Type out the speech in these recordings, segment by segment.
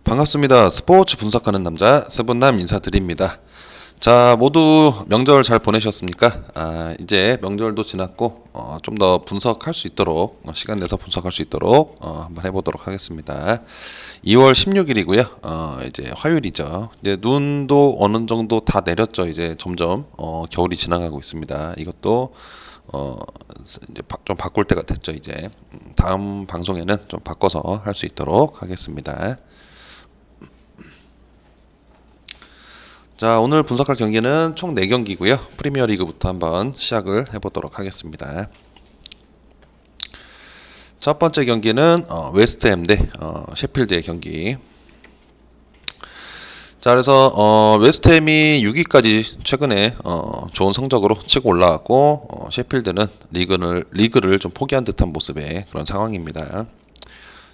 반갑습니다. 스포츠 분석하는 남자 세븐남 인사드립니다. 자, 모두 명절 잘 보내셨습니까? 이제 명절도 지났고 좀 더 분석할 수 있도록 시간 내서 분석할 수 있도록 한번 해보도록 하겠습니다. 2월 16일이고요. 이제 화요일이죠. 이제 눈도 어느 정도 다 내렸죠. 이제 점점 겨울이 지나가고 있습니다. 이것도 이제 좀 바꿀 때가 됐죠. 이제 다음 방송에는 좀 바꿔서 할 수 있도록 하겠습니다. 자, 오늘 분석할 경기는 총 4경기고요. 프리미어 리그부터 한번 시작을 해보도록 하겠습니다. 첫 번째 경기는 웨스트햄 대 셰필드의 경기. 자, 그래서 웨스트햄이 6위까지 최근에 좋은 성적으로 치고 올라왔고 셰필드는 리그를 좀 포기한 듯한 모습의 그런 상황입니다.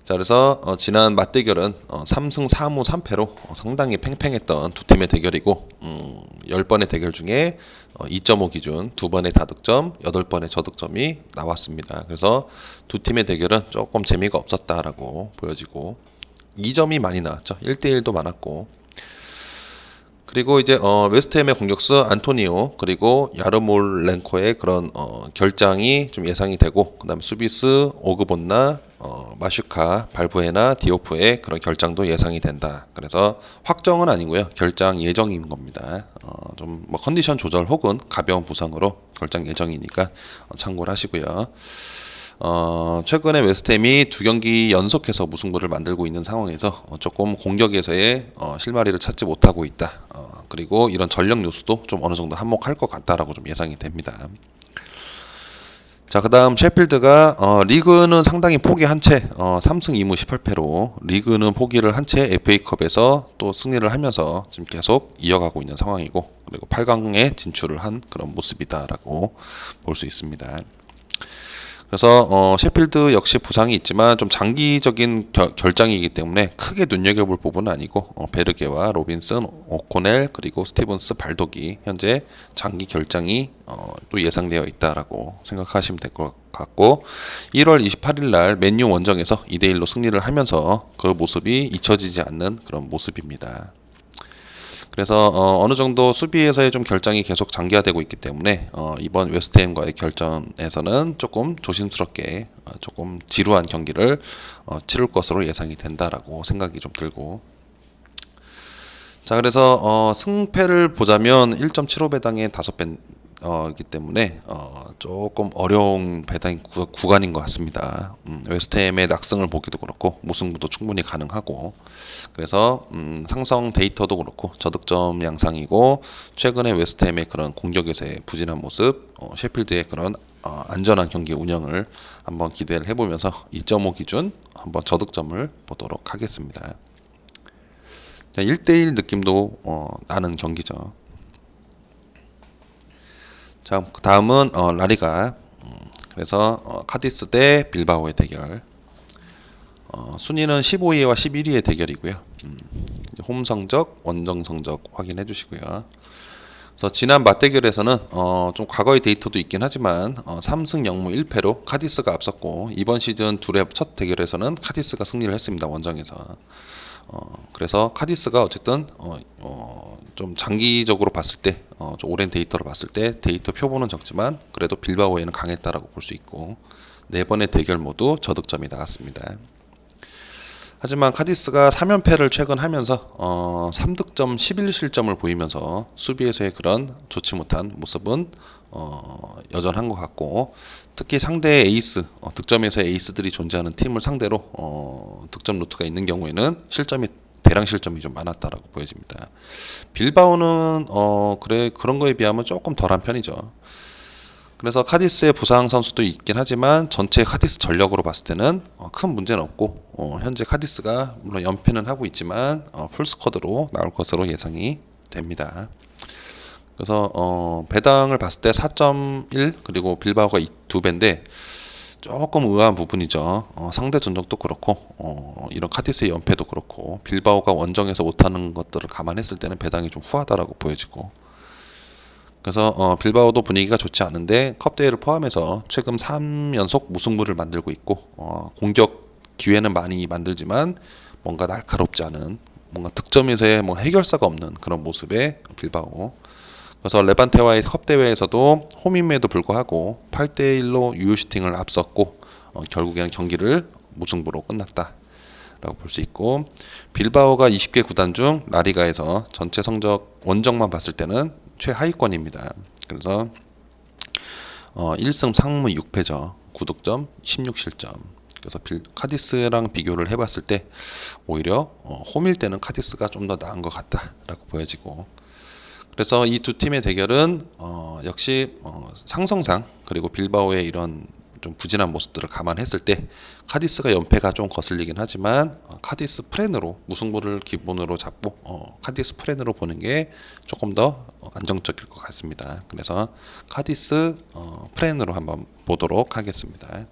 자, 그래서 지난 맞대결은 3승 4무 3패로 상당히 팽팽했던 두 팀의 대결이고 10번의 대결 중에 2.5 기준 2번의 다득점, 8번의 저득점이 나왔습니다. 그래서 두 팀의 대결은 조금 재미가 없었다라고 보여지고 2점이 많이 나왔죠. 1대1도 많았고, 그리고 이제 웨스트햄의 공격수 안토니오 그리고 야르몰렌코의 그런 결장이 좀 예상이 되고, 그다음에 수비수 오그본나 마슈카 발부에나 디오프의 그런 결장도 예상이 된다. 그래서 확정은 아니고요, 결장 예정인 겁니다. 좀 뭐 컨디션 조절 혹은 가벼운 부상으로 결장 예정이니까 참고를 하시고요. 최근에 웨스트햄이 2경기 연속해서 무승부를 만들고 있는 상황에서 조금 공격에서의 실마리를 찾지 못하고 있다. 그리고 이런 전력 요소도 좀 어느 정도 한몫할 것 같다라고 좀 예상이 됩니다. 자, 그 다음 셰필드가 리그는 상당히 포기한 채 3승 2무 18패로 리그는 포기를 한 채 FA컵에서 또 승리를 하면서 지금 계속 이어가고 있는 상황이고, 그리고 8강에 진출을 한 그런 모습이다라고 볼 수 있습니다. 그래서 셰필드 역시 부상이 있지만 좀 장기적인 결장이기 때문에 크게 눈여겨볼 부분은 아니고 베르게와 로빈슨, 오코넬 그리고 스티븐스, 발독이 현재 장기 결장이 또 예상되어 있다라고 생각하시면 될 것 같고, 1월 28일 날 맨유 원정에서 2대1로 승리를 하면서 그 모습이 잊혀지지 않는 그런 모습입니다. 그래서 어느 정도 수비에서의 좀 결장이 계속 장기화되고 있기 때문에 이번 웨스트햄과의 결전에서는 조금 조심스럽게 조금 지루한 경기를 치를 것으로 예상이 된다라고 생각이 좀 들고, 자, 그래서 승패를 보자면 1.75배당에 5배 이기 때문에 조금 어려운 배당 구간인 것 같습니다. 웨스트햄의 낙승을 보기도 그렇고 무승부도 충분히 가능하고, 그래서 상성 데이터도 그렇고 저득점 양상이고, 최근에 웨스트햄의 그런 공격에서의 부진한 모습, 셰필드의 그런 안전한 경기 운영을 한번 기대를 해보면서 2.5 기준 한번 저득점을 보도록 하겠습니다. 1대1 느낌도 나는 경기죠. 자, 다음은 라리가. 그래서 카디스 대 빌바오의 대결. 순위는 15위와 11위의 대결이고요. 홈 성적, 원정 성적 확인해 주시고요. 그래서 지난 맞대결에서는 좀 과거의 데이터도 있긴 하지만 3승 0무 1패로 카디스가 앞섰고, 이번 시즌 둘의 첫 대결에서는 카디스가 승리를 했습니다. 원정에서. 그래서 카디스가 어쨌든 좀 장기적으로 봤을 때, 좀 오랜 데이터로 봤을 때 데이터 표본은 적지만 그래도 빌바오에는 강했다라고 볼 수 있고, 4번의 대결 모두 저득점이 나왔습니다. 하지만 카디스가 3연패를 최근 하면서 3득점 11실점을 보이면서 수비에서의 그런 좋지 못한 모습은 여전한 것 같고, 특히 상대의 에이스, 득점에서의 에이스들이 존재하는 팀을 상대로 득점 루트가 있는 경우에는 대량 실점이 좀 많았다라고 보여집니다. 빌바오는 그런 거에 비하면 조금 덜한 편이죠. 그래서 카디스의 부상 선수도 있긴 하지만 전체 카디스 전력으로 봤을 때는 큰 문제는 없고, 현재 카디스가 물론 연패는 하고 있지만 풀스쿼드로 나올 것으로 예상이 됩니다. 그래서 배당을 봤을 때 4.1, 그리고 빌바오가 2배인데 조금 의아한 부분이죠. 상대 전적도 그렇고 이런 카디스의 연패도 그렇고 빌바오가 원정에서 못하는 것들을 감안했을 때는 배당이 좀 후하다라고 보여지고, 그래서 빌바오도 분위기가 좋지 않은데 컵 대회를 포함해서 최근 3연속 무승부를 만들고 있고, 공격 기회는 많이 만들지만 뭔가 날카롭지 않은, 뭔가 득점에서의 뭐 해결사가 없는 그런 모습의 빌바오. 그래서 레반테와의 컵 대회에서도 홈임에도 불구하고 8대1로 유효슈팅을 앞섰고 결국에는 경기를 무승부로 끝났다라고 볼 수 있고, 빌바오가 20개 구단 중 라리가에서 전체 성적 원정만 봤을 때는 최하위권입니다. 그래서 1승 상무 6패죠. 9득점 16실점. 그래서 카디스랑 비교를 해봤을 때 오히려 홈일 때는 카디스가 좀 더 나은 것 같다라고 보여지고, 그래서 이 두 팀의 대결은 역시 상성상 그리고 빌바오의 이런 좀 부진한 모습들을 감안했을 때 카디스가 연패가 좀 거슬리긴 하지만 카디스 프렌으로 무승부를 기본으로 잡고 카디스 프렌으로 보는 게 조금 더 안정적일 것 같습니다. 그래서 카디스 프렌으로 한번 보도록 하겠습니다.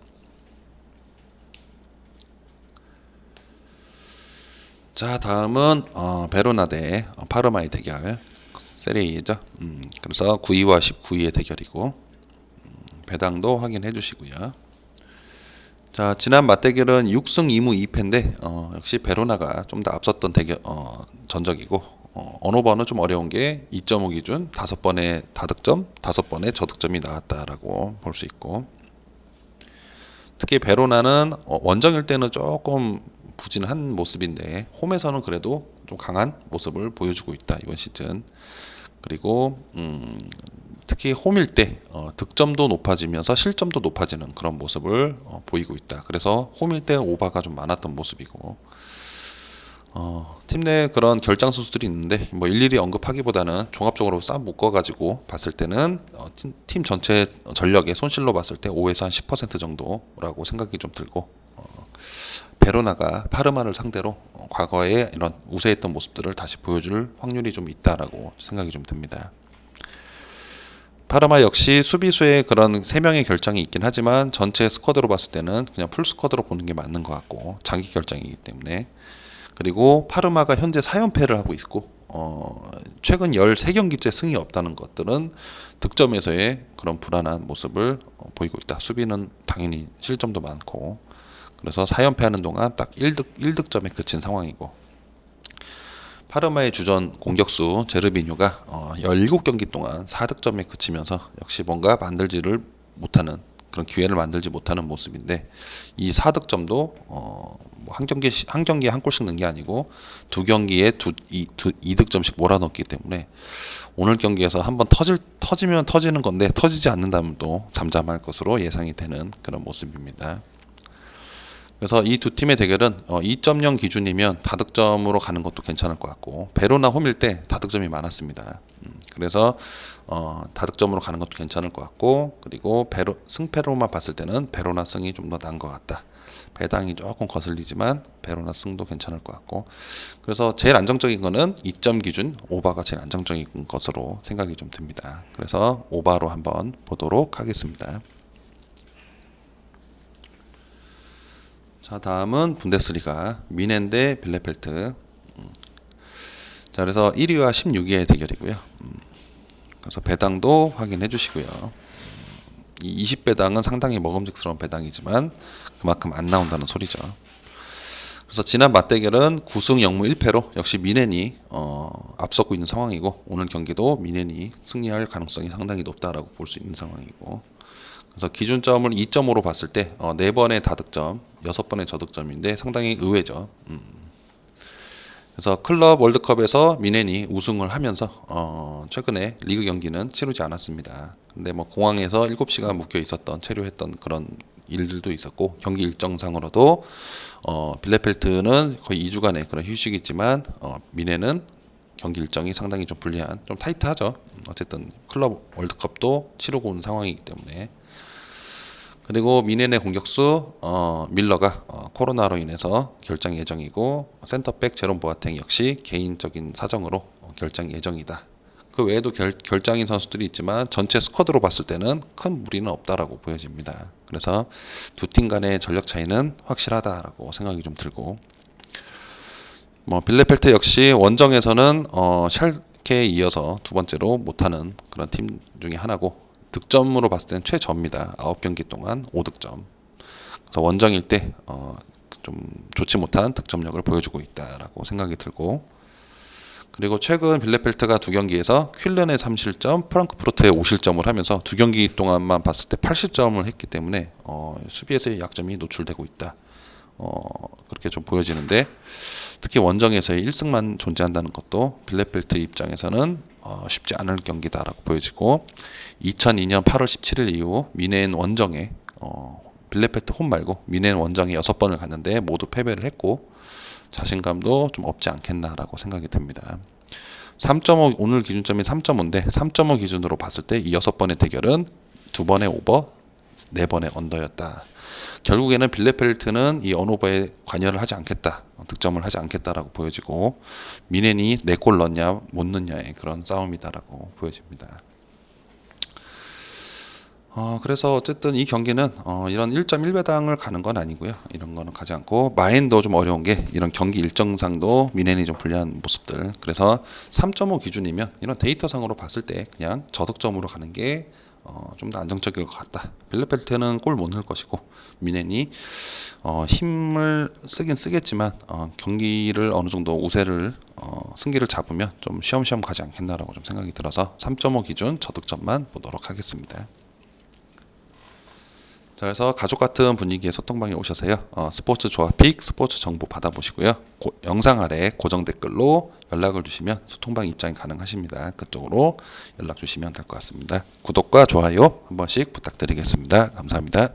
자, 다음은 베로나 대 파르마의 대결, 세리에죠. 그래서 9위와 19위의 대결이고, 배당도 확인해 주시고요. 자, 지난 맞대결은 6승 2무 2패인데 역시 베로나가 좀 더 앞섰던 대결 전적이고, 언어번은 좀 어려운 게 2.5 기준 5번의 다득점, 5번의 저득점이 나왔다라고 볼 수 있고, 특히 베로나는 원정일 때는 조금 부진한 모습인데 홈에서는 그래도 좀 강한 모습을 보여주고 있다, 이번 시즌. 그리고 특히 홈일 때 득점도 높아지면서 실점도 높아지는 그런 모습을 보이고 있다. 그래서 홈일 때 오바가 좀 많았던 모습이고, 팀 내 그런 결장 선수들이 있는데 뭐 일일이 언급하기보다는 종합적으로 싹 묶어가지고 봤을 때는 팀 전체 전력의 손실로 봤을 때 5에서 한 10% 정도라고 생각이 좀 들고, 베로나가 파르마를 상대로 과거에 이런 우세했던 모습들을 다시 보여줄 확률이 좀 있다라고 생각이 좀 듭니다. 파르마 역시 수비수의 그런 3명의 결장이 있긴 하지만 전체 스쿼드로 봤을 때는 그냥 풀 스쿼드로 보는 게 맞는 것 같고, 장기 결장이기 때문에. 그리고 파르마가 현재 4연패를 하고 있고 최근 13경기째 승이 없다는 것들은 득점에서의 그런 불안한 모습을 보이고 있다. 수비는 당연히 실점도 많고, 그래서 4연패하는 동안 딱 1득점에 그친 상황이고, 파르마의 주전 공격수 제르비뉴가 17경기 동안 4득점에 그치면서 역시 뭔가 만들지를 못하는, 그런 기회를 만들지 못하는 모습인데, 이 4득점도 한 경기에 한 골씩 넣은 게 아니고 2경기에 2득점씩 몰아넣기 때문에 오늘 경기에서 한번 터지면 터지는 건데 터지지 않는다면 또 잠잠할 것으로 예상이 되는 그런 모습입니다. 그래서 이 두 팀의 대결은 2.0 기준이면 다득점으로 가는 것도 괜찮을 것 같고, 베로나 홈일 때 다득점이 많았습니다. 그래서 다득점으로 가는 것도 괜찮을 것 같고, 그리고 승패로만 봤을 때는 베로나 승이 좀 더 나은 것 같다. 배당이 조금 거슬리지만 베로나 승도 괜찮을 것 같고, 그래서 제일 안정적인 거는 2점 기준 오바가 제일 안정적인 것으로 생각이 좀 듭니다. 그래서 오바로 한번 보도록 하겠습니다. 자, 다음은 분데스리가 미넨 대 빌레펠트. 자, 그래서 1위와 16위의 대결이고요. 그래서 배당도 확인해 주시고요. 이 20배당은 상당히 먹음직스러운 배당이지만 그만큼 안 나온다는 소리죠. 그래서 지난 맞대결은 9승 0무 1패로 역시 미넨이 앞서고 있는 상황이고, 오늘 경기도 미넨이 승리할 가능성이 상당히 높다라고 볼 수 있는 상황이고, 그래서 기준점을 2.5로 봤을 때 4번의 다득점, 6번의 저득점인데 상당히 의외죠. 그래서 클럽 월드컵에서 미넨이 우승을 하면서 최근에 리그 경기는 치르지 않았습니다. 근데 뭐 공항에서 7시간 묶여 있었던, 체류했던 그런 일들도 있었고, 경기 일정상으로도 빌레펠트는 거의 2주간의 그런 휴식이 있지만 미넨은 경기 일정이 상당히 좀 불리한, 좀 타이트하죠. 어쨌든 클럽 월드컵도 치르고 온 상황이기 때문에. 그리고 미넨의 공격수 밀러가 코로나로 인해서 결장 예정이고, 센터백 제롬 보아탱 역시 개인적인 사정으로 결장 예정이다. 그 외에도 결장인 선수들이 있지만 전체 스쿼드로 봤을 때는 큰 무리는 없다라고 보여집니다. 그래서 두 팀 간의 전력 차이는 확실하다라고 생각이 좀 들고, 뭐 빌레펠트 역시 원정에서는 샬케에 이어서 두 번째로 못하는 그런 팀 중에 하나고, 득점으로 봤을 때는 최저입니다. 9경기 동안 5득점. 그래서 원정일 때 좀 좋지 못한 득점력을 보여주고 있다라고 생각이 들고, 그리고 최근 빌레펠트가 두 경기에서 퀼른의 3실점, 프랑크푸르트의 5실점을 하면서 두 경기 동안만 봤을 때 8실점을 했기 때문에 수비에서의 약점이 노출되고 있다. 그렇게 좀 보여지는데, 특히 원정에서의 1승만 존재한다는 것도 빌레펠트 입장에서는 쉽지 않을 경기다라고 보여지고, 2002년 8월 17일 이후 미넨 원정에 빌레펠트 홈 말고 미넨 원정에 6번을 갔는데 모두 패배를 했고, 자신감도 좀 없지 않겠나라고 생각이 듭니다. 3.5 오늘 기준점이 3.5인데 3.5 기준으로 봤을 때 이 6번의 대결은 2번의 오버, 4번의 언더였다. 결국에는 빌레펠트는 이 언오버에 관여를 하지 않겠다, 득점을 하지 않겠다라고 보여지고, 미넨이 4골 넣냐 못 넣냐의 그런 싸움이다라고 보여집니다. 그래서 어쨌든 이 경기는 이런 1.1배당을 가는 건 아니고요. 이런 거는 가지 않고, 마인도 좀 어려운 게 이런 경기 일정상도 미넨이 좀 불리한 모습들. 그래서 3.5 기준이면 이런 데이터상으로 봤을 때 그냥 저득점으로 가는 게 좀 더 안정적일 것 같다. 빌레펠트는 골 못 넣을 것이고, 미넨이 힘을 쓰긴 쓰겠지만 경기를 어느 정도 우세를 승기를 잡으면 좀 쉬엄쉬엄 가지 않겠나라고 좀 생각이 들어서 3.5 기준 저득점만 보도록 하겠습니다. 자, 그래서 가족 같은 분위기의 소통방에 오셔서요, 스포츠 조합픽, 스포츠 정보 받아보시고요. 영상 아래 고정 댓글로 연락을 주시면 소통방 입장이 가능하십니다. 그쪽으로 연락 주시면 될 것 같습니다. 구독과 좋아요 한 번씩 부탁드리겠습니다. 감사합니다.